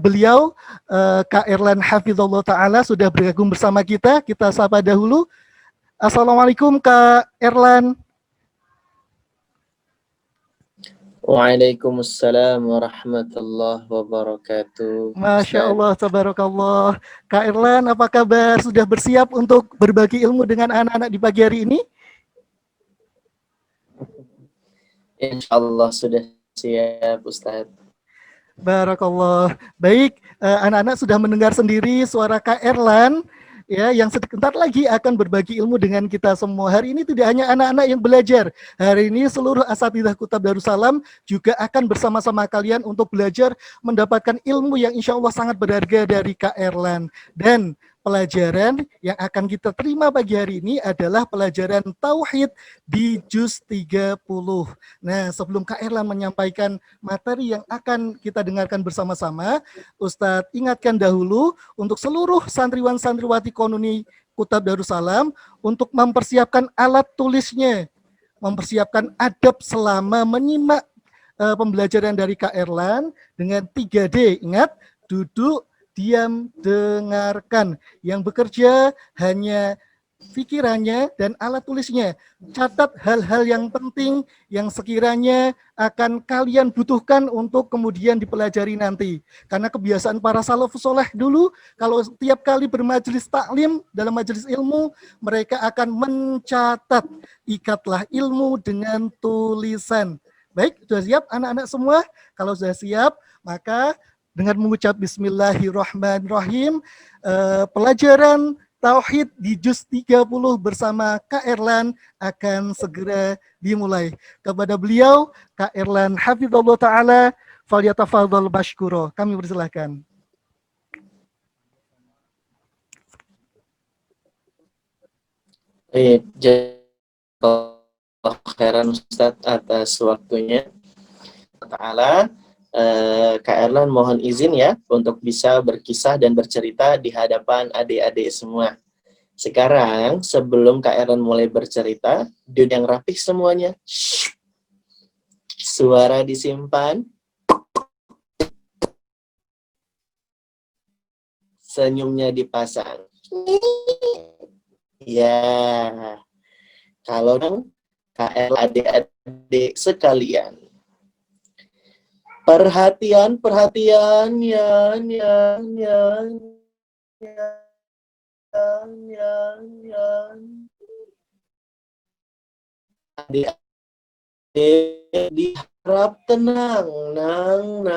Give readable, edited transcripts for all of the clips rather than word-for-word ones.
beliau Kak Erlan Hafizullah Ta'ala sudah bergabung bersama kita. Kita sapa dahulu. Assalamualaikum Kak Erlan. Waalaikumsalam warahmatullahi wabarakatuh. Masya Ustaz. Allah, tabarakallah. Kak Erlan, apa kabar? Sudah bersiap untuk berbagi ilmu dengan anak-anak di pagi hari ini? Insyaallah sudah siap Ustaz. Barakallah. Baik, anak-anak sudah mendengar sendiri suara Kak Erlan ya yang sebentar lagi akan berbagi ilmu dengan kita semua. Hari ini tidak hanya anak-anak yang belajar. Hari ini seluruh asatidzah Kutab Darussalam juga akan bersama-sama kalian untuk belajar mendapatkan ilmu yang insya Allah sangat berharga dari Kak Erlan. Dan pelajaran yang akan kita terima pagi hari ini adalah pelajaran Tauhid di Juz 30. Nah, sebelum Kak Erlan menyampaikan materi yang akan kita dengarkan bersama-sama, Ustadz ingatkan dahulu untuk seluruh santriwan-santriwati Konuni Kutab Darussalam untuk mempersiapkan alat tulisnya, mempersiapkan adab selama menyimak pembelajaran dari Kak Erlan dengan 3D. Ingat, duduk, diam, dengarkan. Yang bekerja hanya pikirannya dan alat tulisnya. Catat hal-hal yang penting yang sekiranya akan kalian butuhkan untuk kemudian dipelajari nanti. Karena kebiasaan para salafus soleh dulu, kalau setiap kali bermajelis taklim dalam majelis ilmu, mereka akan mencatat. Ikatlah ilmu dengan tulisan. Baik, sudah siap anak-anak semua? Kalau sudah siap, maka dengan mengucap Bismillahirrahmanirrahim, pelajaran Tauhid di Juz 30 bersama Kak Erlan akan segera dimulai. Kepada beliau, Kak Erlan Hafizullah Ta'ala, falyatafadhal mashkuro. Kami persilahkan. Jazakallahu khairan Ustaz atas waktunya. Ta'ala, Kak Erlan mohon izin ya untuk bisa berkisah dan bercerita di hadapan adik-adik semua. Sekarang sebelum Kak Erlan mulai bercerita, duduk yang rapih semuanya. Suara disimpan. Senyumnya dipasang. Ya, kalau KL adik-adik sekalian, perhatian, ya, adik-adik diharap tenang, lan,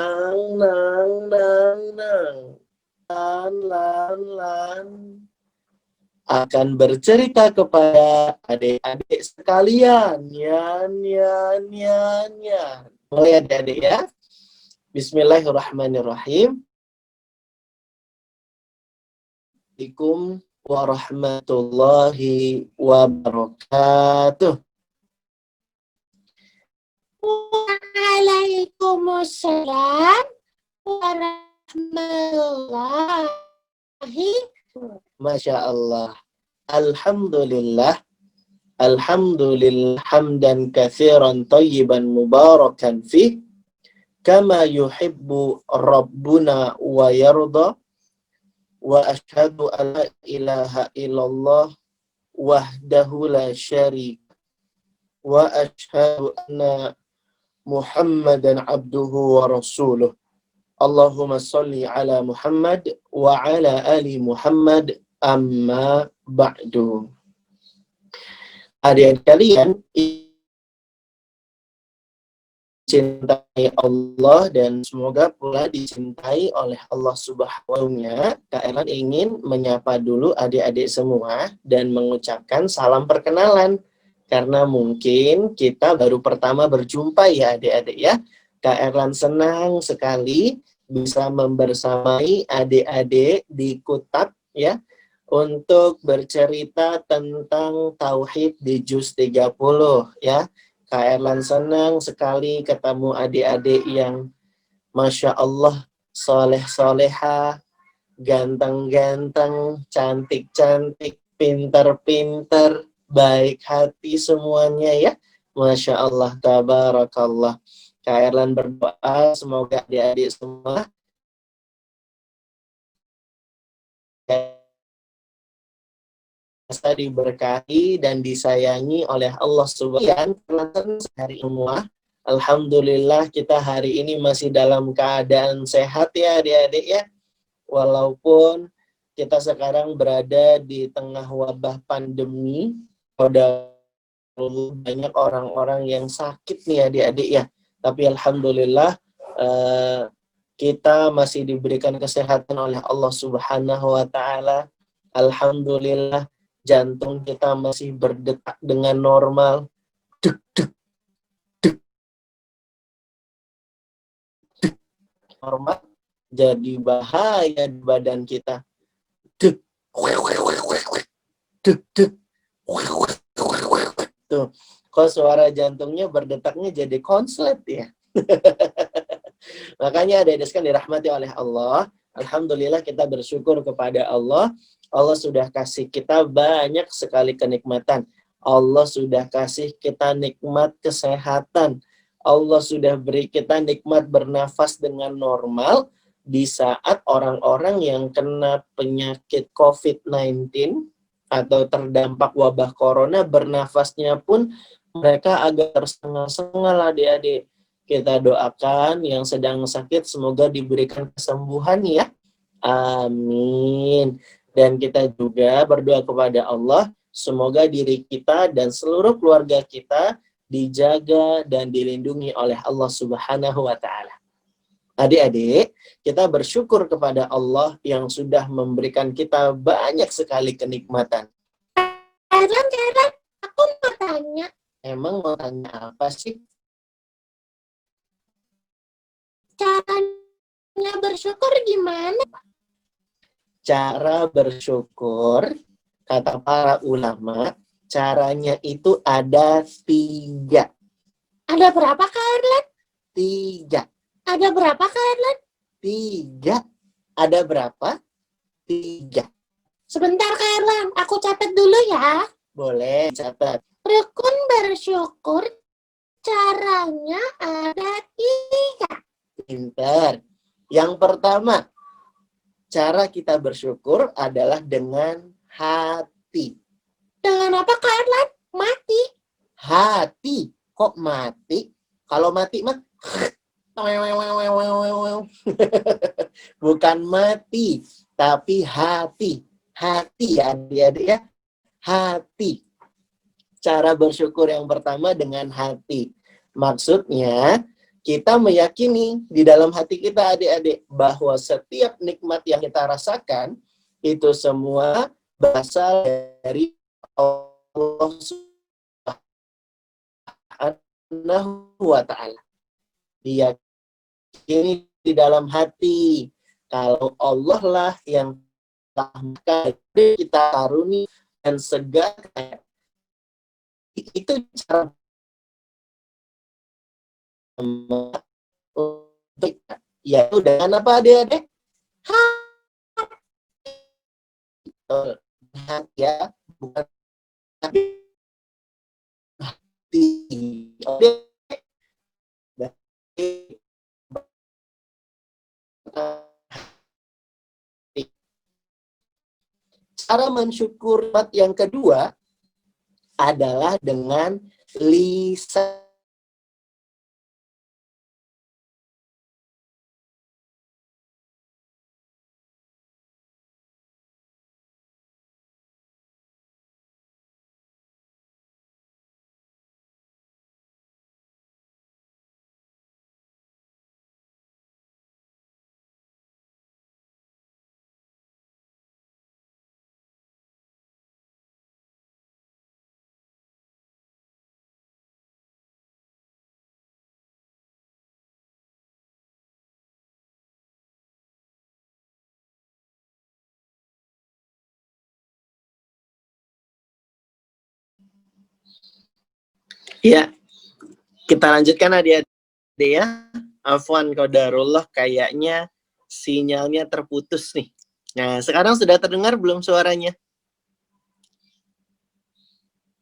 akan bercerita kepada adik-adik sekalian. Mulai adik-adik ya. Bismillahirrahmanirrahim. Assalamualaikum warahmatullahi wabarakatuh. Waalaikumsalam warahmatullahi. Masya Allah. Alhamdulillah. Alhamdulillah hamdan katsiran tayyiban mubarakan fih kama yuhibbu rabbuna wa yarda wa asyhadu an la ilaha illallah wahdahu la syarika wa asyhadu anna Muhammadan abduhu wa rasuluh. Allahumma salli ala Muhammad wa ala ali Muhammad amma ba'du. Adik-adik kalian dicintai Allah dan semoga pula dicintai oleh Allah Subhanahu wa Ta'ala. Kak Erlan ingin menyapa dulu adik-adik semua dan mengucapkan salam perkenalan. Karena mungkin kita baru pertama berjumpa ya adik-adik ya. Kak Erlan senang sekali bisa membersamai adik-adik di Kutab ya untuk bercerita tentang Tauhid di Juz 30 ya. Kak Erlan senang sekali ketemu adik-adik yang Masya Allah soleh-soleha, ganteng-ganteng, cantik-cantik, pinter-pinter, baik hati semuanya ya. Masya Allah, tabarakallah. Kak Erlan berdoa semoga adik-adik semua diberkahi dan disayangi oleh Allah Subhanahu wa taala. Hari semua, alhamdulillah kita hari ini masih dalam keadaan sehat ya adik-adik ya. Walaupun kita sekarang berada di tengah wabah pandemi, ada banyak orang-orang yang sakit nih adik-adik ya. Tapi alhamdulillah kita masih diberikan kesehatan oleh Allah Subhanahu wa taala. Alhamdulillah jantung kita masih berdetak dengan normal. Duk, duk, duk, duk. Normal. Jadi bahaya di badan kita. Duk, duk, duk. Tuh, kok suara jantungnya berdetaknya jadi konslet ya. Makanya adik-adik sekalian dirahmati oleh Allah. Alhamdulillah kita bersyukur kepada Allah. Allah sudah kasih kita banyak sekali kenikmatan. Allah sudah kasih kita nikmat kesehatan. Allah sudah beri kita nikmat bernafas dengan normal di saat orang-orang yang kena penyakit COVID-19 atau terdampak wabah corona bernafasnya pun mereka agak tersengah-sengah lah adik-adik. Kita doakan yang sedang sakit semoga diberikan kesembuhan ya. Amin. Dan kita juga berdoa kepada Allah semoga diri kita dan seluruh keluarga kita dijaga dan dilindungi oleh Allah Subhanahu wa taala. Adik-adik, kita bersyukur kepada Allah yang sudah memberikan kita banyak sekali kenikmatan. Jarang, aku mau tanya. Emang mau tanya apa sih? Caranya bersyukur gimana? Cara bersyukur, kata para ulama, caranya itu ada 3. Ada berapa Kak Erlan? 3. Ada berapa Kak Erlan? 3. Ada berapa? 3. Sebentar Kak Erlan, aku catat dulu ya. Boleh catat. Rukun bersyukur caranya ada 3. Pintar. Yang pertama, cara kita bersyukur adalah dengan hati. Dengan apa Kak Erlan? Mati. Hati. Kok mati? Kalau mati mah bukan mati, tapi hati. Hati ya adik-adik ya. Hati. Cara bersyukur yang pertama dengan hati. Maksudnya, kita meyakini di dalam hati kita adik-adik bahwa setiap nikmat yang kita rasakan itu semua berasal dari Allah Subhanahu wa taala. Diyakini di dalam hati kalau Allah lah yang telah kita karuni dan segala itu cara untuk yaitu dengan apa adik-adik? Hati ya, bukan hati. Cara mensyukur yang kedua adalah dengan lisan. Ya, kita lanjutkan adik-adik ya. Afwan qadarullah, kayaknya sinyalnya terputus nih. Nah, sekarang sudah terdengar belum suaranya?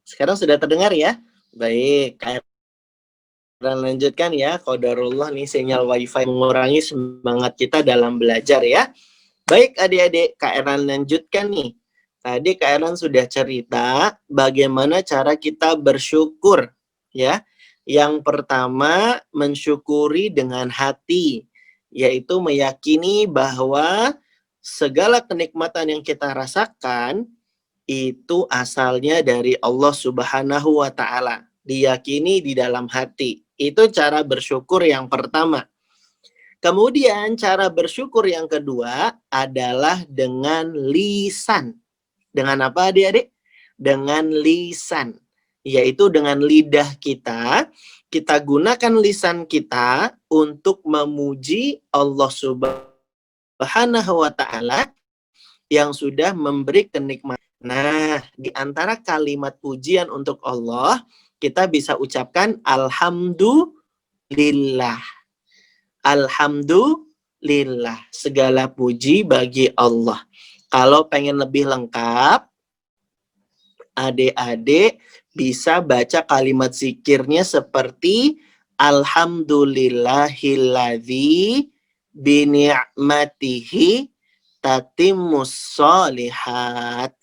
Sekarang sudah terdengar ya? Baik, kita lanjutkan ya. Qadarullah nih sinyal wifi mengurangi semangat kita dalam belajar ya. Baik adik-adik, Kak Erlan lanjutkan nih. Tadi Kak Erlan sudah cerita bagaimana cara kita bersyukur, ya. Yang pertama, mensyukuri dengan hati, yaitu meyakini bahwa segala kenikmatan yang kita rasakan itu asalnya dari Allah Subhanahu wa taala. Diyakini di dalam hati. Itu cara bersyukur yang pertama. Kemudian cara bersyukur yang kedua adalah dengan lisan. Dengan apa adik-adik? Dengan lisan. Yaitu dengan lidah kita. Kita gunakan lisan kita untuk memuji Allah Subhanahu wa ta'ala yang sudah memberi kenikmatan. Nah, di antara kalimat pujian untuk Allah, kita bisa ucapkan Alhamdulillah. Alhamdulillah, segala puji bagi Allah. Kalau pengen lebih lengkap, adik-adik bisa baca kalimat zikirnya seperti Alhamdulillahilladzi bini'matihi tatimmus sholihat.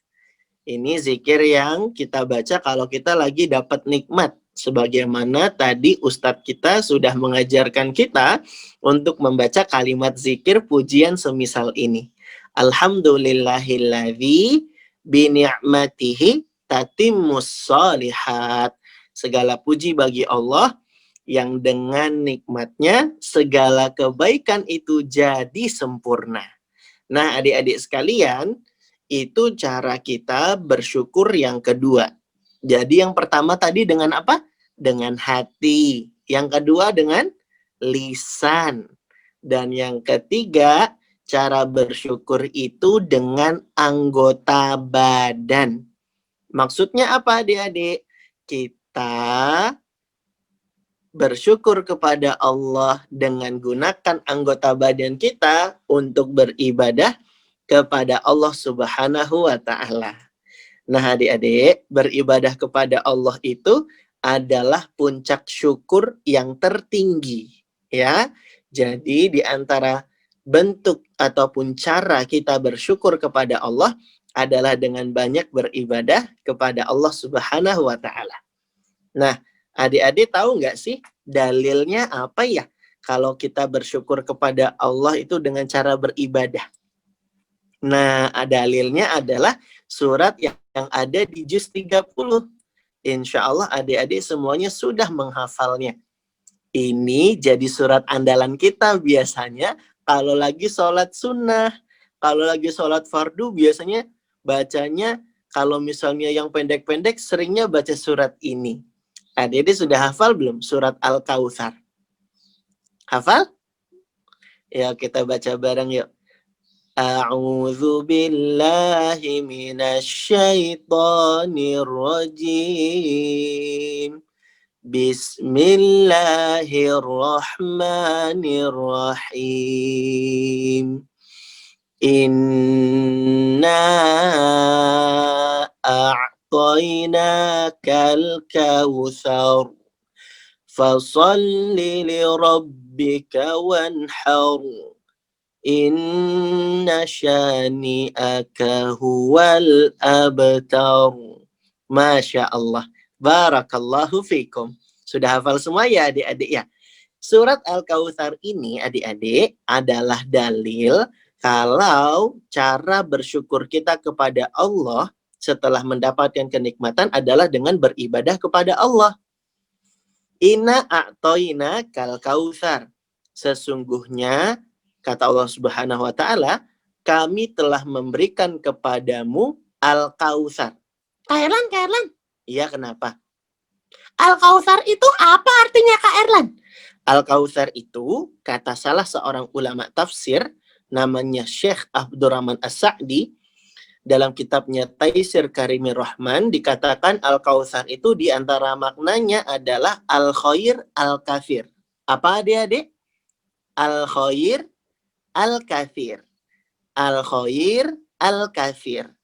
Ini zikir yang kita baca kalau kita lagi dapat nikmat. Sebagaimana tadi Ustadz kita sudah mengajarkan kita untuk membaca kalimat zikir pujian semisal ini. Alhamdulillahilladzi bini'matihi tatimmus sholihat. Segala puji bagi Allah yang dengan nikmatnya segala kebaikan itu jadi sempurna. Nah, adik-adik sekalian, itu cara kita bersyukur yang kedua. Jadi yang pertama tadi dengan apa? Dengan hati. Yang kedua dengan lisan. Dan yang ketiga, cara bersyukur itu dengan anggota badan. Maksudnya apa adik-adik? Kita bersyukur kepada Allah dengan gunakan anggota badan kita untuk beribadah kepada Allah Subhanahu wa ta'ala. Nah adik-adik, beribadah kepada Allah itu adalah puncak syukur yang tertinggi. Ya, jadi di antara bentuk ataupun cara kita bersyukur kepada Allah adalah dengan banyak beribadah kepada Allah Subhanahu wa ta'ala. Nah, adik-adik tahu nggak sih dalilnya apa ya? Kalau kita bersyukur kepada Allah itu dengan cara beribadah. Nah, dalilnya adalah surat yang ada di juz 30. Insya Allah adik-adik semuanya sudah menghafalnya. Ini jadi surat andalan kita biasanya kalau lagi sholat sunnah. Kalau lagi sholat fardu biasanya bacanya, kalau misalnya yang pendek-pendek seringnya baca surat ini. Adik-adik sudah hafal belum surat Al-Kautsar? Hafal? Ya, kita baca bareng yuk. A'udzu billahi minasyaitonir rajim. Bismillahirrahmanirrahim. Inna a'tainakal kautsar. Fasalli li rabbika wanhar. Inna syani'aka huwal abtar. Masya Allah. Barakallahu fikum. Sudah hafal semua ya adik-adik ya? Surat Al-Kautsar ini adik-adik adalah dalil kalau cara bersyukur kita kepada Allah setelah mendapatkan kenikmatan adalah dengan beribadah kepada Allah. Inna a'toina kal kautsar. Sesungguhnya kata Allah Subhanahu wa ta'ala, kami telah memberikan kepadamu Al-Kautsar. Kak Erlan. Iya, kenapa? Al-Kautsar itu apa artinya Kak Erlan? Al-Kautsar itu, kata salah seorang ulama tafsir, namanya Syekh Abdurrahman As-Sa'di, dalam kitabnya Taisir Karimir Rahman, dikatakan Al-Kautsar itu diantara maknanya adalah Al-Khair Al-Kathir. Apa adik-adik? Al-Khair Al-Kathir. Al-Khair Al-Kathir.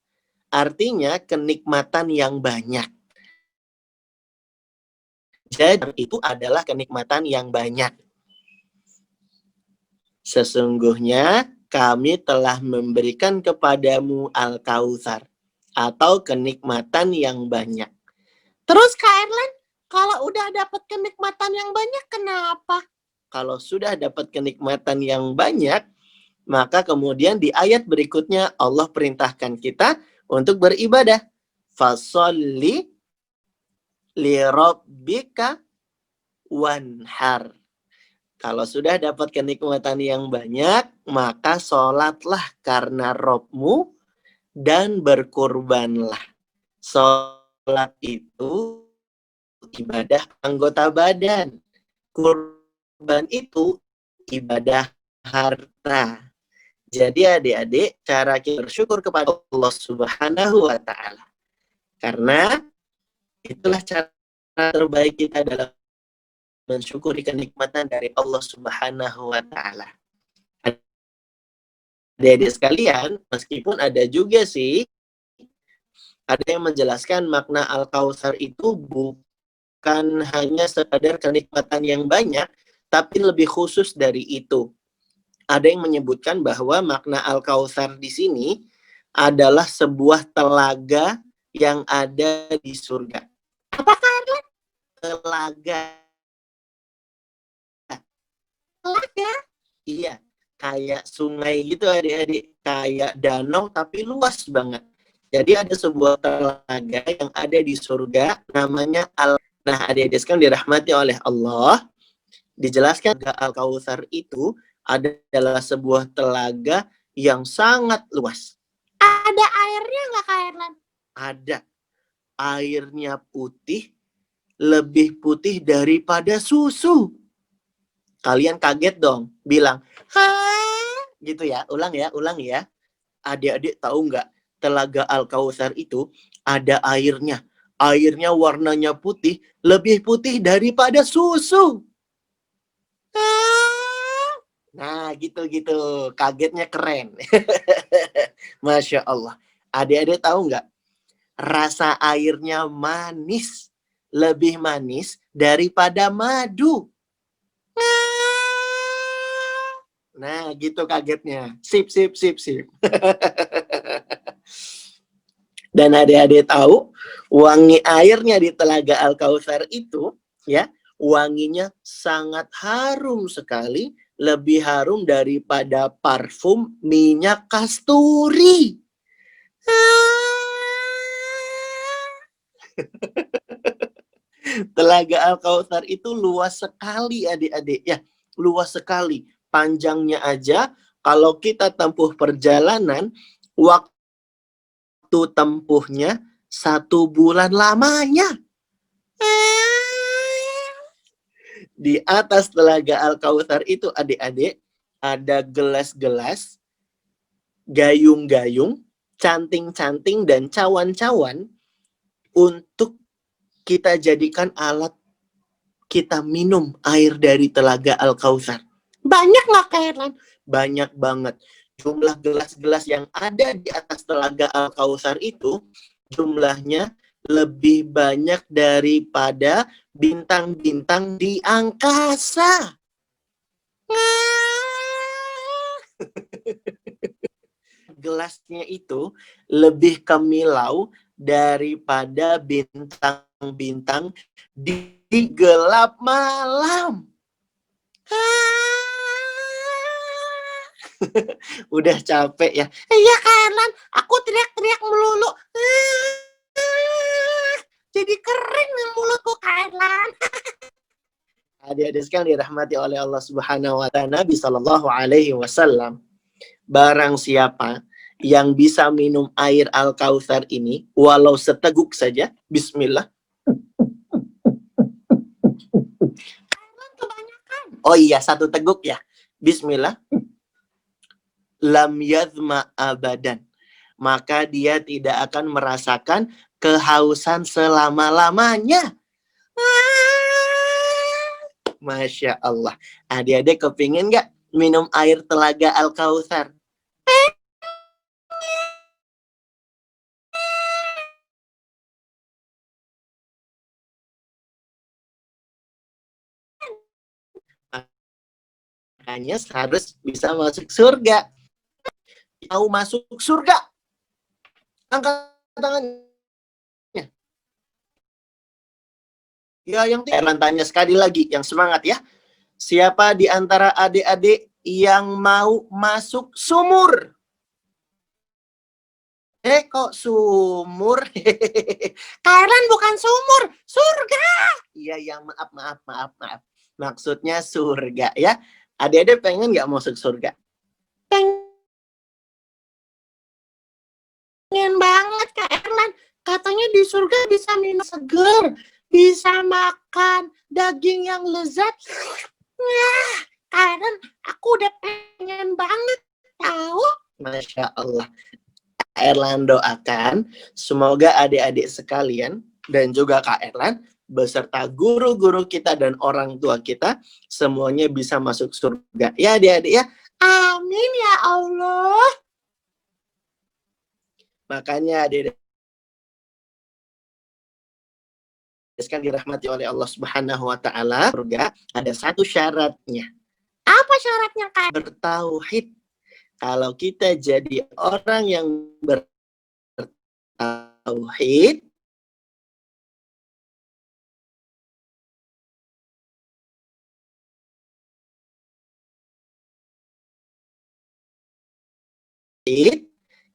Artinya kenikmatan yang banyak. Jadi itu adalah kenikmatan yang banyak. Sesungguhnya kami telah memberikan kepadamu Al-Kautsar atau kenikmatan yang banyak. Terus Kak Erlan, kalau udah dapat kenikmatan yang banyak, kenapa? Kalau sudah dapat kenikmatan yang banyak, maka kemudian di ayat berikutnya Allah perintahkan kita untuk beribadah. Fasolli li rabbika wanhar. Kalau sudah dapat kenikmatan yang banyak, maka sholatlah karena Robmu dan berkurbanlah. Sholat itu ibadah anggota badan. Kurban itu ibadah harta. Jadi adik-adik, cara kita bersyukur kepada Allah Subhanahu wa Ta'ala. Karena itulah cara terbaik kita dalam mensyukuri kenikmatan dari Allah Subhanahu wa Ta'ala. Adik-adik sekalian, meskipun ada juga sih, ada yang menjelaskan makna Al-Kautsar itu bukan hanya sekadar kenikmatan yang banyak, tapi lebih khusus dari itu. Ada yang menyebutkan bahwa makna Al-Kautsar di sini adalah sebuah telaga yang ada di surga. Apakah Erlan? Telaga. Telaga? Iya, kayak sungai gitu adik-adik. Kayak danau tapi luas banget. Jadi ada sebuah telaga yang ada di surga namanya Nah, adik-adik sekalian dirahmati oleh Allah, dijelaskan Al-Kautsar itu adalah sebuah telaga yang sangat luas. Ada airnya nggak Kak Erlan? Ada. Airnya putih, lebih putih daripada susu. Kalian kaget dong, bilang, Hah? gitu ya, ulang ya. Adik-adik tahu nggak, telaga Al-Kautsar itu ada airnya. Airnya warnanya putih, lebih putih daripada susu. Nah, gitu-gitu. Kagetnya keren. Masya Allah. Adik-adik tahu nggak, rasa airnya manis. Lebih manis daripada madu. Nah, gitu kagetnya. Sip. Dan adik-adik tahu, wangi airnya di telaga Al-Kautsar itu, ya, wanginya sangat harum sekali, lebih harum daripada parfum minyak kasturi. Telaga Al-Kautsar itu luas sekali adik-adik, ya, luas sekali. Panjangnya aja, kalau kita tempuh perjalanan, waktu tempuhnya 1 bulan lamanya. Di atas telaga Al-Kautsar itu adik-adik ada gelas-gelas, gayung-gayung, canting-canting, dan cawan-cawan untuk kita jadikan alat kita minum air dari telaga Al-Kautsar. Banyak nggak Kak Erlan? Banyak banget. Jumlah gelas-gelas yang ada di atas telaga Al-Kautsar itu jumlahnya lebih banyak daripada bintang-bintang di angkasa. Gelasnya itu lebih kemilau daripada bintang-bintang di gelap malam. Udah capek ya? Iya Kak Erlan, aku teriak-teriak melulu. Jadi kering nih mulutku Kak Erlan. Adik-adik sekalian dirahmati oleh Allah Subhanahu wa Ta'ala, Nabi Sallallahu Alaihi Wasallam. Barang siapa yang bisa minum air Al-Kautsar ini, walau seteguk saja, bismillah. Kebanyakan. Oh iya, 1 teguk ya. Bismillah. Lam yadhma abadan. Maka dia tidak akan merasakan kehausan selama-lamanya. Masya Allah. Adik-adik kepingin nggak minum air telaga Al-Kautsar? Makanya harus bisa masuk surga. mau masuk surga? Angkat tangannya. Ya, yang Erlan tanya sekali lagi, yang semangat ya. Siapa di antara adik-adik yang mau masuk sumur? Kok sumur? Kak Erlan bukan sumur, surga. Iya, maaf. Maksudnya surga ya. Adik-adik pengen nggak masuk surga? Pengen banget Kak Erlan. Katanya di surga bisa minum seger, bisa makan daging yang lezat. Nah, Kak Erlan, aku udah pengen banget tahu. Masya Allah. Erlan doakan semoga adik-adik sekalian dan juga Kak Erlan beserta guru-guru kita dan orang tua kita semuanya bisa masuk surga. Ya adik-adik ya. Amin ya Allah. Makanya adik-adik sekali dirahmati oleh Allah Subhanahu wa taala, surga ada satu syaratnya. Apa syaratnya Kak? Bertauhid. Kalau kita jadi orang yang bertauhid,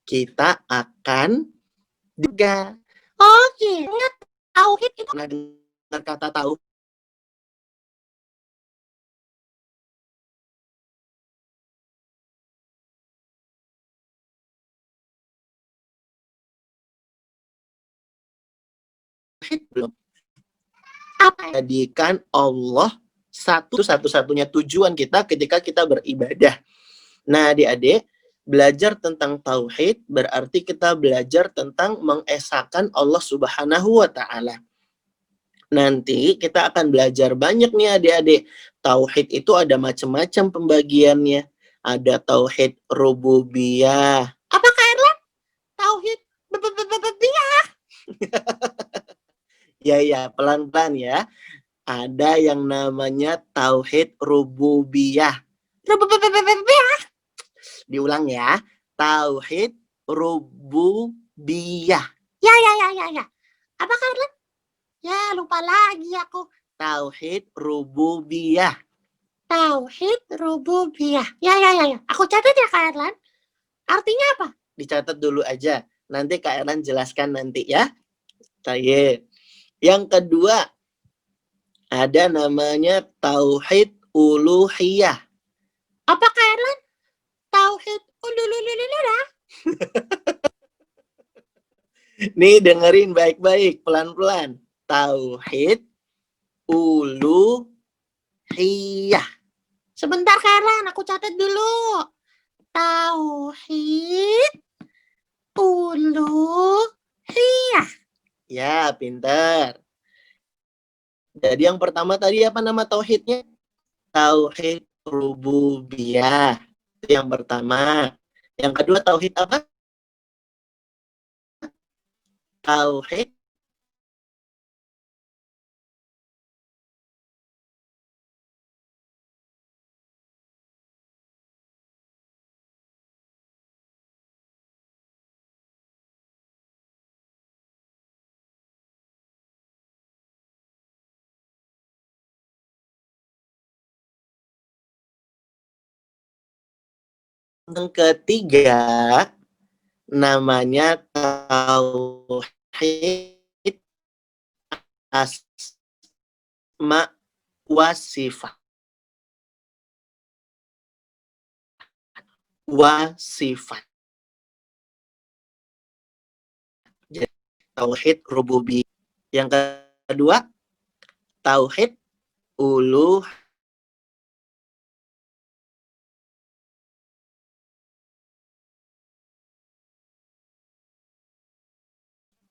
kita akan juga. Oh ingat tauhid itu. Pernah dengar kata tahu? Belum. Apa? Jadikan Allah satu-satunya tujuan kita ketika kita beribadah. Nah, adik-adik, belajar tentang tauhid berarti kita belajar tentang mengesahkan Allah Subhanahu wa taala. Nanti kita akan belajar banyak nih adik-adik. Tauhid itu ada macam-macam pembagiannya. Ada tauhid rububiyah. Apa Kak Erlan? Tauhid bebebebebebiyah. Ya, pelan-pelan ya. Ada yang namanya tauhid rububiyah. Bebebebebebiyah. Diulang ya. Tauhid rububiyah. Ya. Apa Kak Erlan? Ya lupa lagi aku. Tauhid rububiyah. Tauhid rububiyah. Ya. Aku catat ya Kak Erlan. Artinya apa? Dicatat dulu aja. Nanti Kak Erlan jelaskan nanti ya. Tayyib. Yang kedua, ada namanya tauhid uluhiyah. Apa Kak Erlan? Tauhid ululilah. Nih dengerin baik-baik, pelan-pelan. Tauhid uluhiyah. Sebentar Kak Erlan, aku catat dulu. Tauhid uluhiyah. Ya, pintar. Jadi yang pertama tadi apa nama tauhidnya? Tauhid rububiyah. Itu yang pertama. Yang kedua tauhid apa? Tauhid yang ketiga namanya tauhid asma wa sifat. Jadi tauhid rububiyah. Yang kedua tauhid uluh.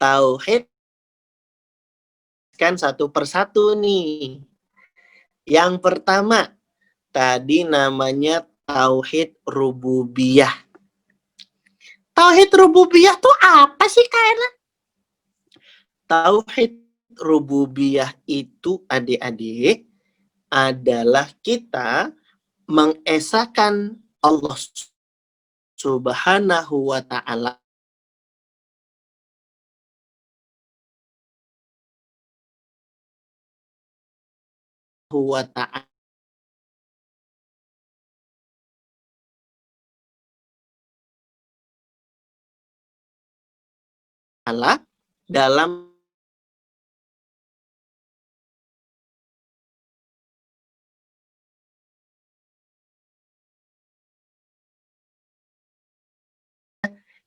Tauhid kan satu persatu nih. Yang pertama tadi namanya tauhid rububiyah. Tauhid rububiyah tuh apa sih Kak Erlan? Tauhid rububiyah itu adik-adik adalah kita mengesahkan Allah Subhanahu wa ta'ala wa ta'ala dalam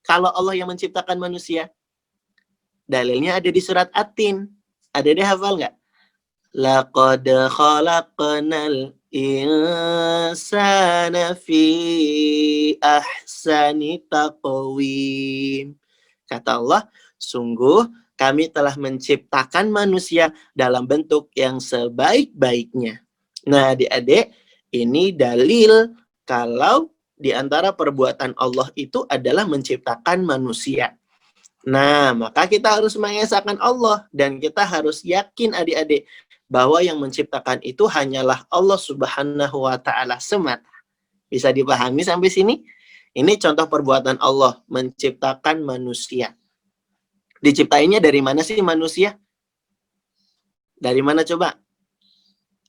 kalau Allah yang menciptakan manusia. Dalilnya ada di surat At-Tin. Ada deh hafal nggak? Laqad khalaqnal insana fi ahsani taqwim. Kata Allah, sungguh kami telah menciptakan manusia dalam bentuk yang sebaik-baiknya. Nah, adik-adik, ini dalil kalau di antara perbuatan Allah itu adalah menciptakan manusia. Nah, maka kita harus mengesahkan Allah dan kita harus yakin adik-adik bahwa yang menciptakan itu hanyalah Allah Subhanahu wa ta'ala semata. Bisa dipahami sampai sini? Ini contoh perbuatan Allah menciptakan manusia. Diciptainya dari mana sih manusia? Dari mana coba?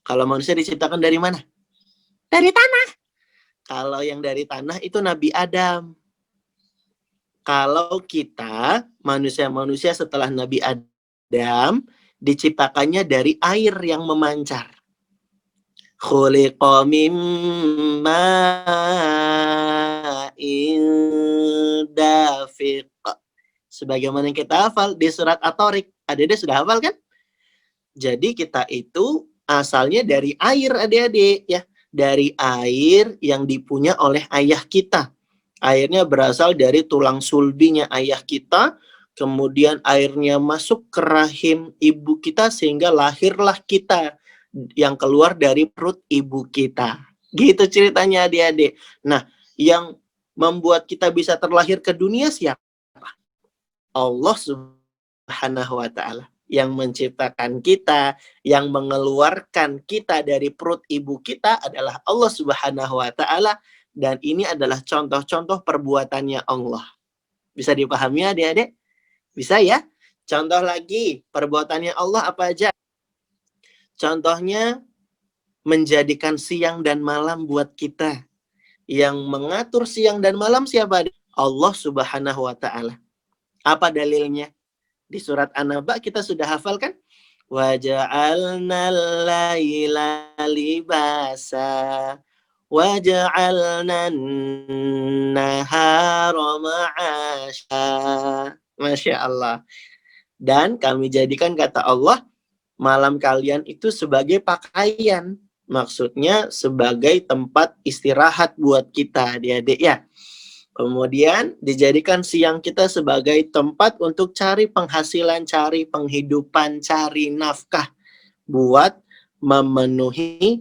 Kalau manusia diciptakan dari mana? Dari tanah. Kalau yang dari tanah itu Nabi Adam. Kalau kita, manusia-manusia setelah Nabi Adam, diciptakannya dari air yang memancar. Khuliqa mim ma'in dafiq. Sebagaimana yang kita hafal di surat At-Tariq. Adik-adik sudah hafal kan? Jadi kita itu asalnya dari air, adik-adik, ya. Dari air yang dipunya oleh ayah kita. Airnya berasal dari tulang sulbinya ayah kita, kemudian airnya masuk ke rahim ibu kita sehingga lahirlah kita yang keluar dari perut ibu kita. Gitu ceritanya adik-adik. Nah, yang membuat kita bisa terlahir ke dunia siapa? Allah Subhanahu wa ta'ala. Yang menciptakan kita, yang mengeluarkan kita dari perut ibu kita adalah Allah Subhanahu wa ta'ala. Dan ini adalah contoh-contoh perbuatannya Allah. Bisa dipahami adik-adik? Bisa ya? Contoh lagi, perbuatannya Allah apa aja? Contohnya, menjadikan siang dan malam buat kita. Yang mengatur siang dan malam siapa? Allah Subhanahu wa ta'ala. Apa dalilnya? Di surat An-Naba kita sudah hafal kan? Waja'alna al-laila libasa waja'alna an-nahara ma'asha. Masya Allah. Dan kami jadikan, kata Allah, malam kalian itu sebagai pakaian. Maksudnya sebagai tempat istirahat buat kita, adik-adik ya. Kemudian dijadikan siang kita sebagai tempat untuk cari penghasilan, cari penghidupan, cari nafkah buat memenuhi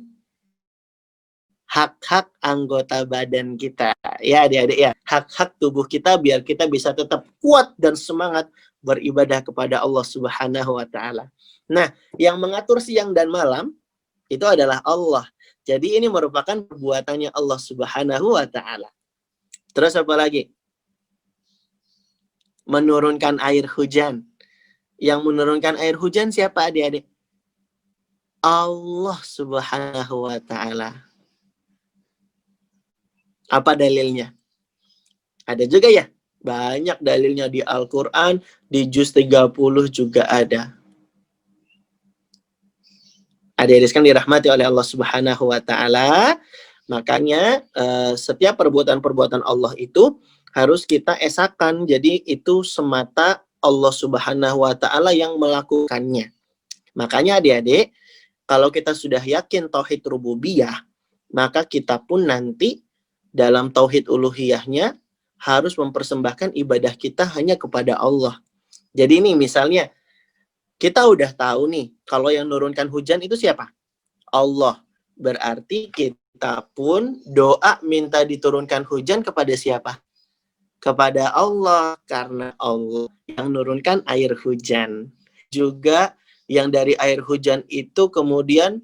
hak-hak anggota badan kita. Ya adik-adik ya, hak-hak tubuh kita biar kita bisa tetap kuat dan semangat beribadah kepada Allah Subhanahu wa ta'ala. Nah, yang mengatur siang dan malam itu adalah Allah. Jadi ini merupakan perbuatannya Allah Subhanahu wa ta'ala. Terus apa lagi? Menurunkan air hujan. Yang menurunkan air hujan siapa adik-adik? Allah Subhanahu wa ta'ala. Apa dalilnya? Ada juga ya? Banyak dalilnya di Al-Quran, di juz 30 juga ada. Adik-adik kan dirahmati oleh Allah Subhanahu wa ta'ala. Makanya setiap perbuatan-perbuatan Allah itu harus kita esakan. Jadi itu semata Allah Subhanahu wa ta'ala yang melakukannya. Makanya adik-adik, kalau kita sudah yakin tauhid rububiyah, maka kita pun nanti dalam tauhid uluhiyahnya harus mempersembahkan ibadah kita hanya kepada Allah. Jadi ini misalnya, kita udah tahu nih, kalau yang nurunkan hujan itu siapa? Allah. Berarti kita pun doa minta diturunkan hujan kepada siapa? Kepada Allah, karena Allah yang nurunkan air hujan. Juga yang dari air hujan itu kemudian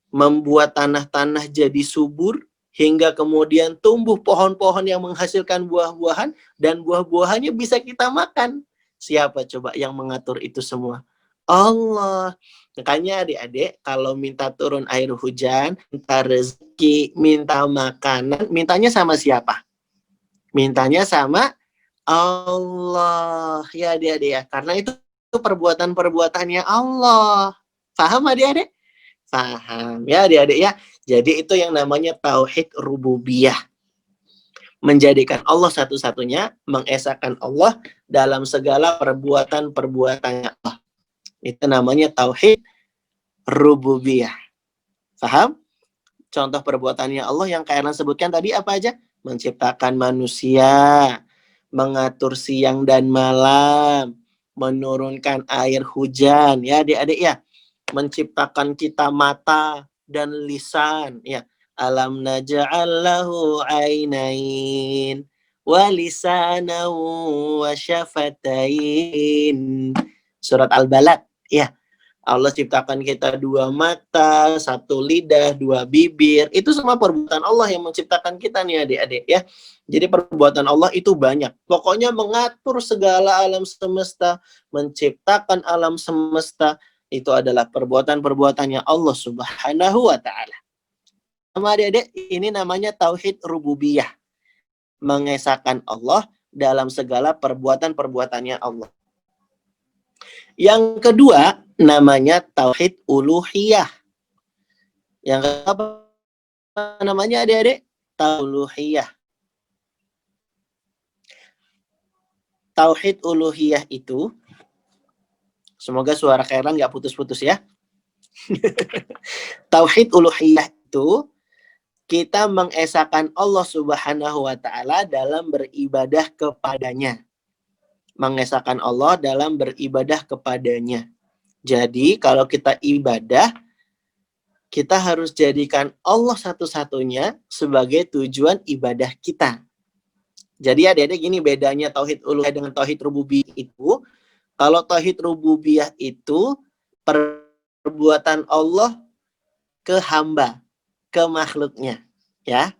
membuat tanah-tanah jadi subur, hingga kemudian tumbuh pohon-pohon yang menghasilkan buah-buahan, dan buah-buahannya bisa kita makan. Siapa coba yang mengatur itu semua? Allah. Makanya adik-adik, kalau minta turun air hujan, minta rezeki, minta makanan, mintanya sama siapa? Mintanya sama Allah. Ya adik-adik ya, karena itu perbuatan-perbuatannya Allah. Paham adik-adik? Paham. Ya adik-adik ya. Jadi itu yang namanya tauhid rububiyah. Menjadikan Allah satu-satunya, mengesahkan Allah dalam segala perbuatan-perbuatannya Allah. Itu namanya tauhid rububiyah. Paham? Contoh perbuatannya Allah yang kalian sebutkan tadi apa aja? Menciptakan manusia, mengatur siang dan malam, menurunkan air hujan, ya adik-adik ya. Menciptakan kita mata dan lisan, ya. Alam naj'allahu ainain wa lisanan wa syafatain. Surat Al-Balad, ya. Allah ciptakan kita 2 mata, 1 lidah, 2 bibir. Itu semua perbuatan Allah yang menciptakan kita nih adik-adik ya. Jadi perbuatan Allah itu banyak. Pokoknya mengatur segala alam semesta, menciptakan alam semesta, itu adalah perbuatan-perbuatannya Allah Subhanahu wa Ta'ala. Sama adik-adik, ini namanya tauhid rububiyah. Mengesahkan Allah dalam segala perbuatan-perbuatannya Allah. Yang kedua, namanya tauhid uluhiyah. Yang apa namanya adik-adik? Uluhiyah. Tauhid uluhiyah itu, semoga suara Kairan nggak putus-putus ya. Tauhid uluhiyah itu, kita mengesahkan Allah Subhanahu wa Ta'ala dalam beribadah kepadanya. Mengesahkan Allah dalam beribadah kepadanya. Jadi kalau kita ibadah, kita harus jadikan Allah satu-satunya sebagai tujuan ibadah kita. Jadi adik-adik gini bedanya tauhid uluhiyah dengan tauhid rububiyah itu. Kalau tauhid rububiyah itu perbuatan Allah ke hamba, ke makhluknya, ya.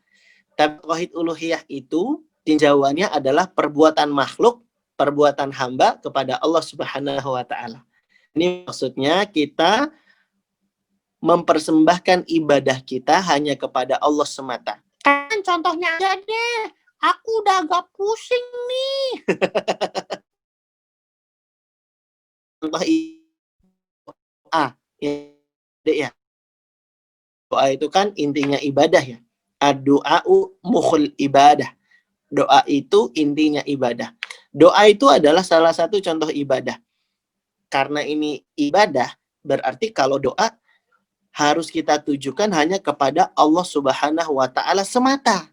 Tapi tauhid uluhiyah itu tinjauannya adalah perbuatan makhluk, perbuatan hamba kepada Allah Subhanahu wa Ta'ala. Ini maksudnya kita mempersembahkan ibadah kita hanya kepada Allah semata. Kan contohnya aja deh. Aku udah agak pusing nih. Contoh doa, ya. Doa itu kan intinya ibadah ya. Ad-du'a'u mukhul ibadah. Doa itu intinya ibadah. Doa itu adalah salah satu contoh ibadah. Karena ini ibadah, berarti kalau doa harus kita tujukan hanya kepada Allah Subhanahu wa Ta'ala semata.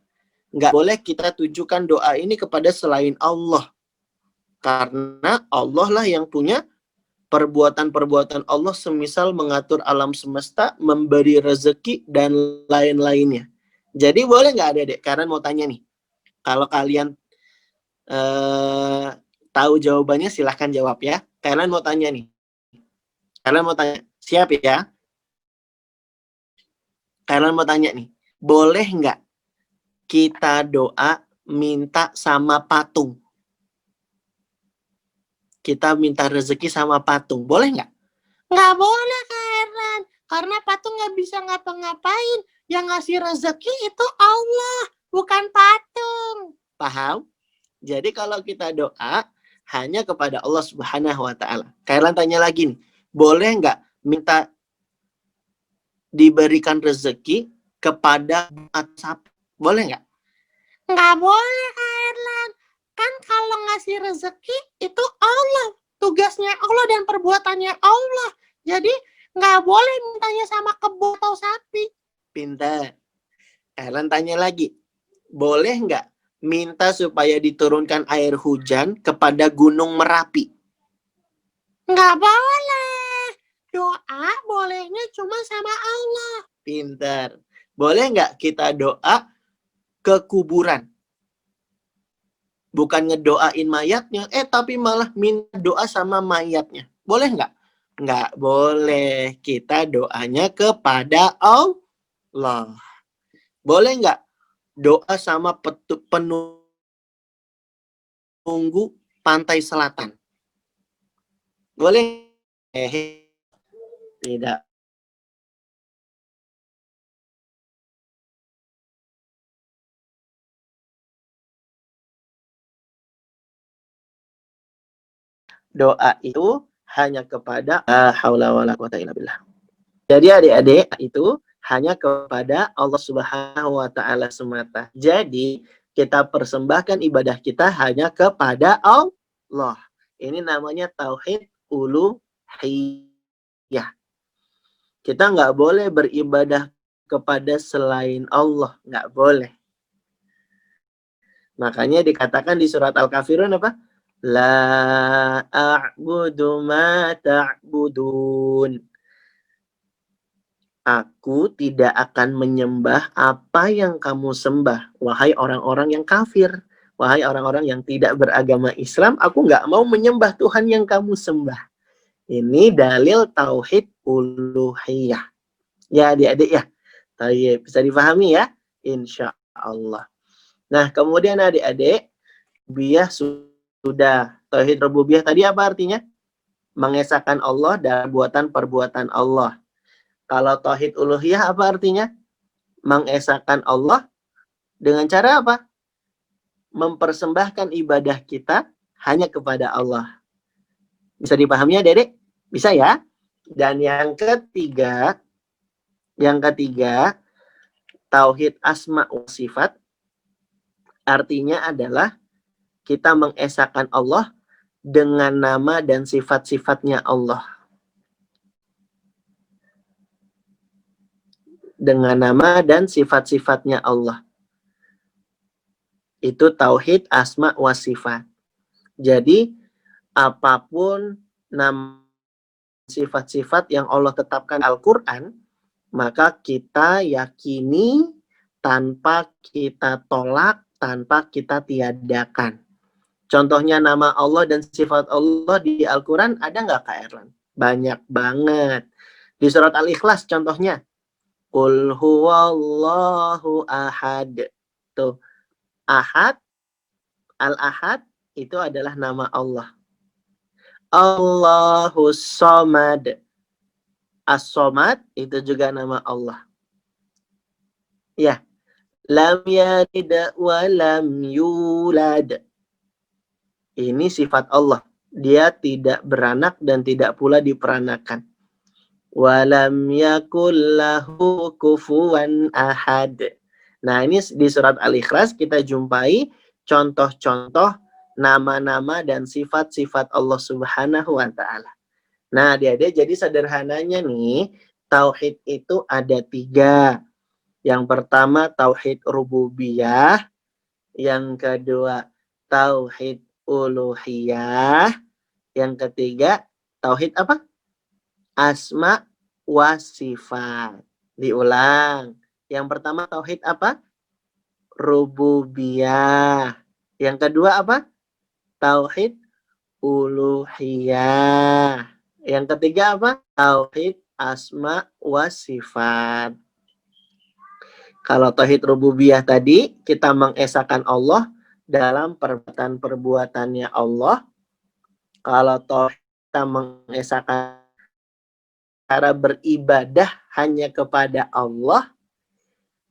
Nggak boleh kita tujukan doa ini kepada selain Allah. Karena Allah lah yang punya perbuatan-perbuatan Allah, semisal mengatur alam semesta, memberi rezeki, dan lain-lainnya. Jadi boleh nggak adik-adik? Kalian mau tanya nih. Kalau kalian tahu jawabannya silahkan jawab ya. Kalian mau tanya nih. Kalian mau tanya. Siap ya? Kalian mau tanya nih. Boleh nggak kita doa minta sama patung? Kita minta rezeki sama patung. Boleh nggak? Nggak boleh, Kak Erlan. Karena patung nggak bisa ngapa-ngapain. Yang ngasih rezeki itu Allah, bukan patung. Paham? Jadi kalau kita doa hanya kepada Allah Subhanahu wa Ta'ala. Kalian tanya lagi nih. Boleh nggak minta diberikan rezeki kepada sapi? Boleh nggak? Nggak boleh, Kak Erlan. Kan kalau ngasih rezeki itu Allah. Tugasnya Allah dan perbuatannya Allah. Jadi nggak boleh mintanya sama kebo atau sapi. Pintar. Kalian tanya lagi. Boleh nggak minta supaya diturunkan air hujan kepada Gunung Merapi? Nggak boleh. Doa bolehnya cuma sama Allah. Pintar. Boleh nggak kita doa ke kuburan? Bukan ngedoain mayatnya, tapi malah minta doa sama mayatnya. Boleh nggak? Nggak boleh. Kita doanya kepada Allah. Boleh nggak Doa sama penunggu pantai selatan. Boleh? Tidak. Doa itu hanya kepada la haula wala quwata illa billah. Jadi adik-adik itu hanya kepada Allah Subhanahu wa taala semata. Jadi kita persembahkan ibadah kita hanya kepada Allah. Ini namanya tauhid uluhiyah. Kita nggak boleh beribadah kepada selain Allah, nggak boleh. Makanya dikatakan di surat Al-Kafirun apa? La a'budu ma ta'budun. Aku tidak akan menyembah apa yang kamu sembah. Wahai orang-orang yang kafir. Wahai orang-orang yang tidak beragama Islam. Aku nggak mau menyembah Tuhan yang kamu sembah. Ini dalil tauhid uluhiyah. Ya adik-adik ya. Tayyib. Bisa difahami ya? Insya Allah. Nah kemudian adik-adik. Biyah sudah. Tauhid rububiyah tadi apa artinya? Mengesahkan Allah dan perbuatan Allah. Kalau tauhid uluhiyah apa artinya? Mengesahkan Allah dengan cara apa? Mempersembahkan ibadah kita hanya kepada Allah. Bisa dipahami ya, Dedek? Bisa ya? Dan yang ketiga, tauhid asma wa sifat artinya adalah kita mengesahkan Allah dengan nama dan sifat-sifatnya Allah. Dengan nama dan sifat-sifatnya Allah. Itu tauhid asma wa sifat. Jadi apapun nama sifat-sifat yang Allah tetapkan Al-Quran, maka kita yakini tanpa kita tolak, tanpa kita tiadakan. Contohnya nama Allah dan sifat Allah di Al-Quran ada nggak Kak Erlan? Banyak banget. Di surat Al-Ikhlas contohnya. Qul huwallahu ahad. Tuh. Ahad, Al-Ahad itu adalah nama Allah. Allahus Somad. As-Somad itu juga nama Allah. Ya. Lam yalid wa lam yulad. Ini sifat Allah. Dia tidak beranak dan tidak pula diperanakan. Walam yakul lahu kufuwan ahad. Nah, ini di surat Al-Ikhlas kita jumpai contoh-contoh nama-nama dan sifat-sifat Allah Subhanahu wa taala. Nah, adik-adik, jadi sederhananya nih, tauhid itu ada 3. Yang pertama tauhid rububiyah, yang kedua tauhid uluhiyah, yang ketiga tauhid apa? Asma wa sifat. Diulang. Yang pertama tauhid apa? Rububiyah. Yang kedua apa? Tauhid uluhiyah. Yang ketiga apa? Tauhid asma wa sifat. Kalau tauhid rububiyah tadi, kita mengesahkan Allah dalam perbuatan-perbuatannya Allah. Kalau tauhid kita mengesahkan cara beribadah hanya kepada Allah.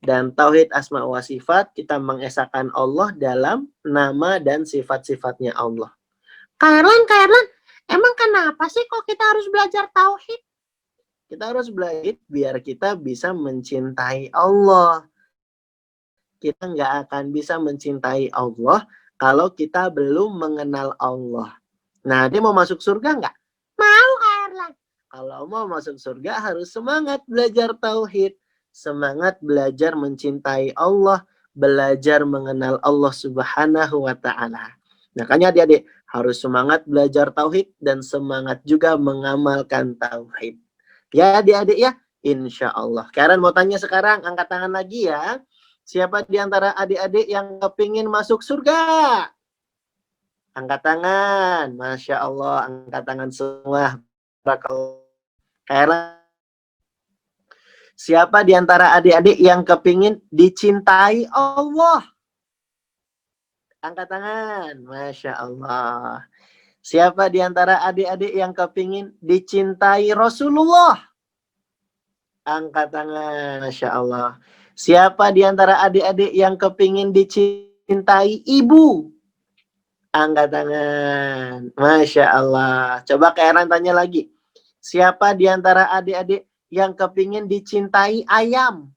Dan tauhid asma wa sifat, kita mengesahkan Allah dalam nama dan sifat-sifatnya Allah. Kak Erlan, emang kenapa sih kok kita harus belajar tauhid? Kita harus belajar biar kita bisa mencintai Allah. Kita nggak akan bisa mencintai Allah kalau kita belum mengenal Allah. Nah, dia mau masuk surga nggak? Mau Kak Erlan. Kalau mau masuk surga harus semangat belajar tauhid. Semangat belajar mencintai Allah. Belajar mengenal Allah Subhanahu wa ta'ala. Makanya adik-adik harus semangat belajar tauhid dan semangat juga mengamalkan tauhid. Ya adik-adik ya, insya Allah. Karen mau tanya sekarang, angkat tangan lagi ya. Siapa di antara adik-adik yang kepingin masuk surga? Angkat tangan. Masya Allah, angkat tangan semua. Karen. Siapa di antara adik-adik yang kepingin dicintai Allah? Angkat tangan. Masya Allah. Siapa di antara adik-adik yang kepingin dicintai Rasulullah? Angkat tangan. Masya Allah. Siapa di antara adik-adik yang kepingin dicintai ibu? Angkat tangan. Masya Allah. Coba Kak Eran tanya lagi. Siapa di antara adik-adik yang kepingin dicintai ayam?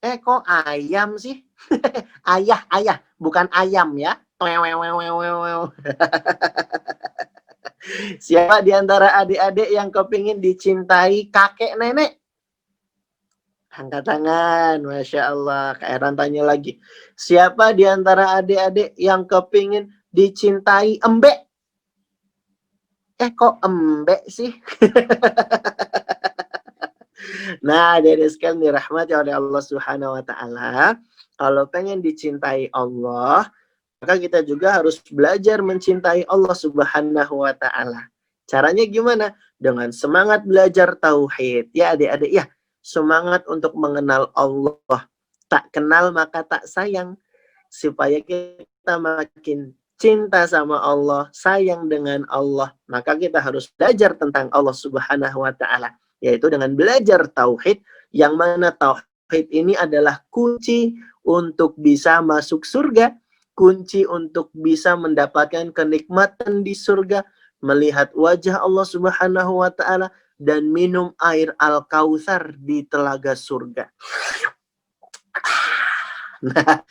Kok ayam sih? Ayah. Bukan ayam ya. Siapa di antara adik-adik yang kepingin dicintai kakek nenek? Angkat tangan. Masya Allah. Kak Eran tanya lagi. Siapa di antara adik-adik yang kepingin dicintai embek? Kok embek sih? Nah, adik-adik sekalian dirahmati oleh Allah Subhanahu wa taala, kalau pengen dicintai Allah, maka kita juga harus belajar mencintai Allah Subhanahu wa taala. Caranya gimana? Dengan semangat belajar tauhid. Ya adik-adik ya, semangat untuk mengenal Allah. Tak kenal maka tak sayang. Supaya kita makin cinta sama Allah, sayang dengan Allah, maka kita harus belajar tentang Allah Subhanahu wa taala, yaitu dengan belajar tauhid, yang mana tauhid ini adalah kunci untuk bisa masuk surga, kunci untuk bisa mendapatkan kenikmatan di surga, melihat wajah Allah Subhanahu wa taala dan minum air Al-Kautsar di telaga surga. Nah,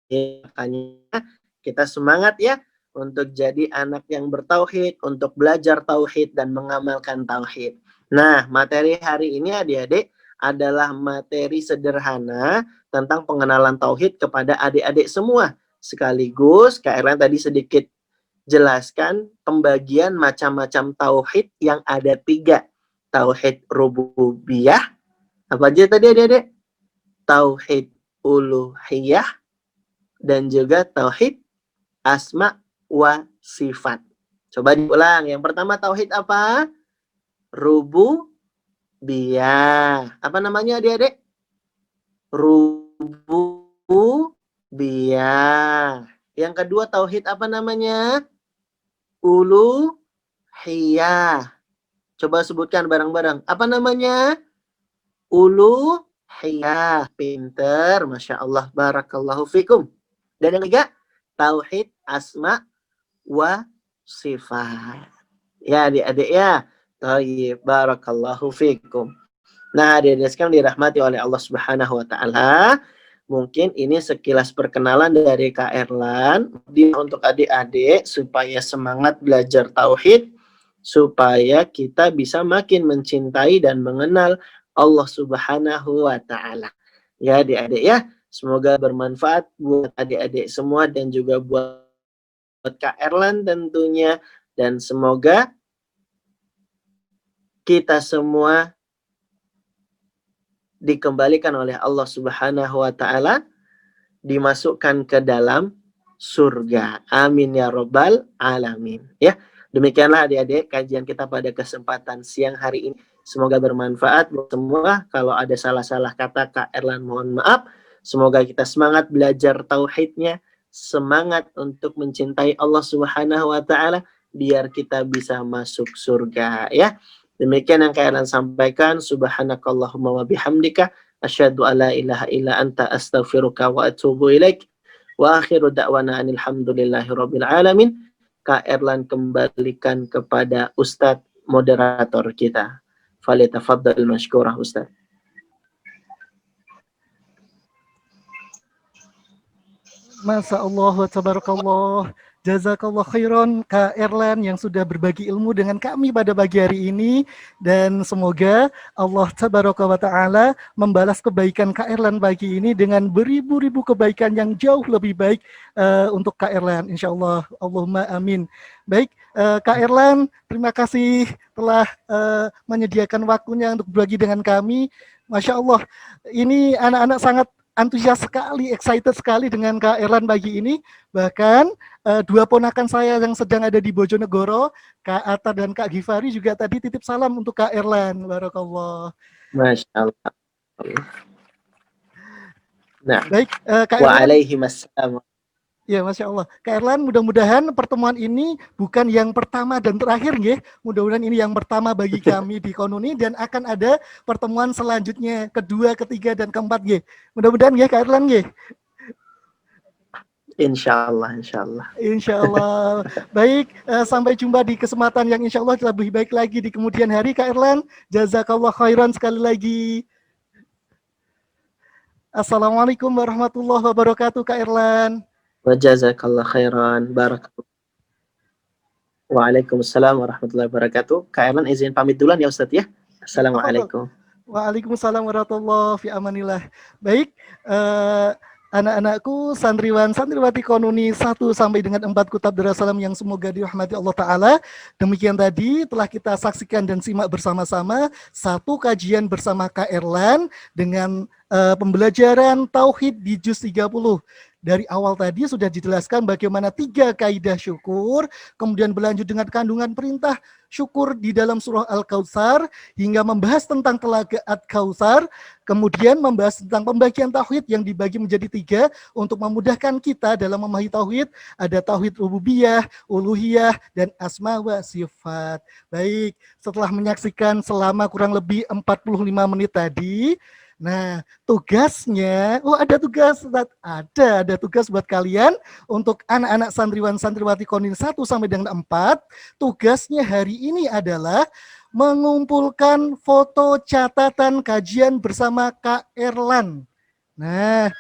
makanya kita semangat ya untuk jadi anak yang bertauhid, untuk belajar tauhid dan mengamalkan tauhid. Nah, materi hari ini adik-adik adalah materi sederhana tentang pengenalan tauhid kepada adik-adik semua. Sekaligus Kak Erlan tadi sedikit jelaskan pembagian macam-macam tauhid yang ada 3. Tauhid rububiyah, apa aja tadi adik-adik? Tauhid uluhiyah, dan juga tauhid asma wa sifat. Coba diulang. Yang pertama tauhid apa? Rububiyah. Apa namanya adik-adik? Rububiyah. Yang kedua tauhid apa namanya? Uluhiyah. Coba sebutkan bareng-bareng. Apa namanya? Uluhiyah. Pinter. Masya Allah. Barakallahu fikum. Dan yang ketiga, tauhid asma wa sifat. Ya adik-adik ya. Tayyib. Barakallahu fikum. Nah, adik-adik sekalian dirahmati oleh Allah Subhanahu wa taala. Mungkin ini sekilas perkenalan dari Kak Erlan untuk adik-adik supaya semangat belajar tauhid, supaya kita bisa makin mencintai dan mengenal Allah Subhanahu wa taala. Ya adik-adik ya. Semoga bermanfaat buat adik-adik semua dan juga buat Kak Erlan tentunya. Dan semoga kita semua dikembalikan oleh Allah Subhanahu wa taala, dimasukkan ke dalam surga. Amin ya rabbal alamin. Ya, demikianlah adik-adik kajian kita pada kesempatan siang hari ini. Semoga bermanfaat buat semua. Kalau ada salah-salah kata Kak Erlan mohon maaf. Semoga kita semangat belajar tauhidnya, semangat untuk mencintai Allah Subhanahu wa taala biar kita bisa masuk surga ya. Demikian yang Kak Erlan sampaikan. Subhanakallahumma wa bihamdika asyhadu alla ilaha illa anta astaghfiruka wa atubu ilaik. Wa akhiru da'wana alhamdulillahirabbil alamin. Kak Erlan kembalikan kepada Ustadz moderator kita. Falyatafaddal mashkurah Ustadz. Masya Allah wa tabarakallah. Jazakallah khairan Kak Erlan yang sudah berbagi ilmu dengan kami pada pagi hari ini, dan semoga Allah tabaraka wa ta'ala membalas kebaikan Kak Erlan pagi ini dengan beribu-ribu kebaikan yang jauh lebih baik untuk Kak Erlan, insyaallah. Allahumma amin. Baik, Kak Erlan, terima kasih telah menyediakan waktunya untuk berbagi dengan kami. Masya Allah, ini anak-anak sangat antusias sekali, excited sekali dengan Kak Erlan pagi ini. Bahkan dua ponakan saya yang sedang ada di Bojonegoro, Kak Atta dan Kak Gifari juga tadi titip salam untuk Kak Erlan. Barakallah. Masya Allah. Nah, Baik, Kak Erlan. waalaikumsalam. Ya, Masya Allah. Kak Erlan, mudah-mudahan pertemuan ini bukan yang pertama dan terakhir, nggih. Mudah-mudahan ini yang pertama bagi kami di Konuni dan akan ada pertemuan selanjutnya, kedua, ketiga, dan keempat, nggih. Mudah-mudahan, nggih, Kak Erlan, nggih. Insya Allah, insya Allah. Insya Allah. Baik, sampai jumpa di kesempatan yang insya Allah lebih baik lagi di kemudian hari, Kak Erlan. Jazakallah khairan sekali lagi. Assalamualaikum warahmatullahi wabarakatuh, Kak Erlan. Wa jazakallah khairan. Barakallah. Waalaikumsalam warahmatullahi wabarakatuh. Kak Erlan izin pamit duluan ya Ustadz ya. Assalamualaikum. Waalaikumsalam warahmatullahi wabarakatuh. Baik, anak-anakku, santriwan, santriwati Konuni 1 sampai dengan 4 Kutab Darussalam yang semoga dirahmati Allah Ta'ala. Demikian tadi telah kita saksikan dan simak bersama-sama satu kajian bersama Kak Erlan dengan pembelajaran Tauhid di Juz 30. Dari awal tadi sudah dijelaskan bagaimana 3 kaidah syukur, kemudian berlanjut dengan kandungan perintah syukur di dalam surah Al-Kautsar, hingga membahas tentang telaga At-Kautsar, kemudian membahas tentang pembagian tauhid yang dibagi menjadi 3 untuk memudahkan kita dalam memahami tauhid. Ada tauhid rububiyah, uluhiyah, dan asma wa sifat. Baik, setelah menyaksikan selama kurang lebih 45 menit tadi, nah, tugasnya, ada tugas, ada tugas buat kalian untuk anak-anak santriwan santriwati Konin 1 sampai dengan 4. Tugasnya hari ini adalah mengumpulkan foto catatan kajian bersama Kak Erlan. Nah,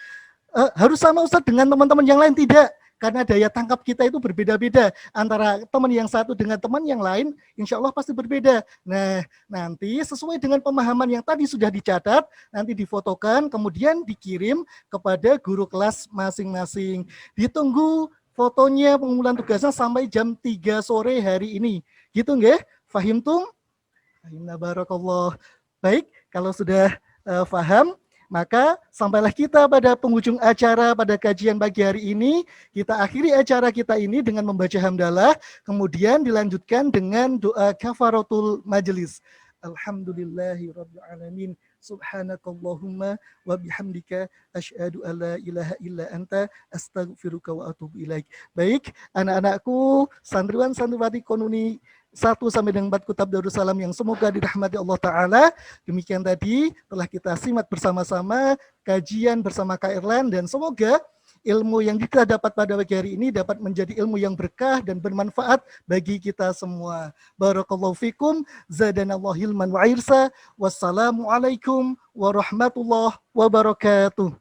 harus sama Ustadz dengan teman-teman yang lain tidak? Karena daya tangkap kita itu berbeda-beda. Antara teman yang satu dengan teman yang lain, insya Allah pasti berbeda. Nah, nanti sesuai dengan pemahaman yang tadi sudah dicatat, nanti difotokan, kemudian dikirim kepada guru kelas masing-masing. Ditunggu fotonya, pengumpulan tugasnya sampai jam 3 sore hari ini. Gitu nggih? Fahimtum? Inna barakallah. Baik, kalau sudah paham, maka sampailah kita pada penghujung acara pada kajian pagi hari ini. Kita akhiri acara kita ini dengan membaca hamdalah, kemudian dilanjutkan dengan doa kafaratul majelis. Alhamdulillahirabbil alamin. Subhanakallahumma wa bihamdika asyhadu alla ilaha illa anta astaghfiruka wa atubu ilaik. Baik, anak-anakku, santriwan santriwati Konuni 1 sampai dengan 4 Kutab Darussalam yang semoga dirahmati Allah Ta'ala. Demikian tadi telah kita simak bersama-sama kajian bersama Kak Erlan, dan semoga ilmu yang kita dapat pada pagi hari ini dapat menjadi ilmu yang berkah dan bermanfaat bagi kita semua. Barakallahu fikum, zadanallahu hilman wa irsa. Wassalamualaikum warahmatullahi wabarakatuh.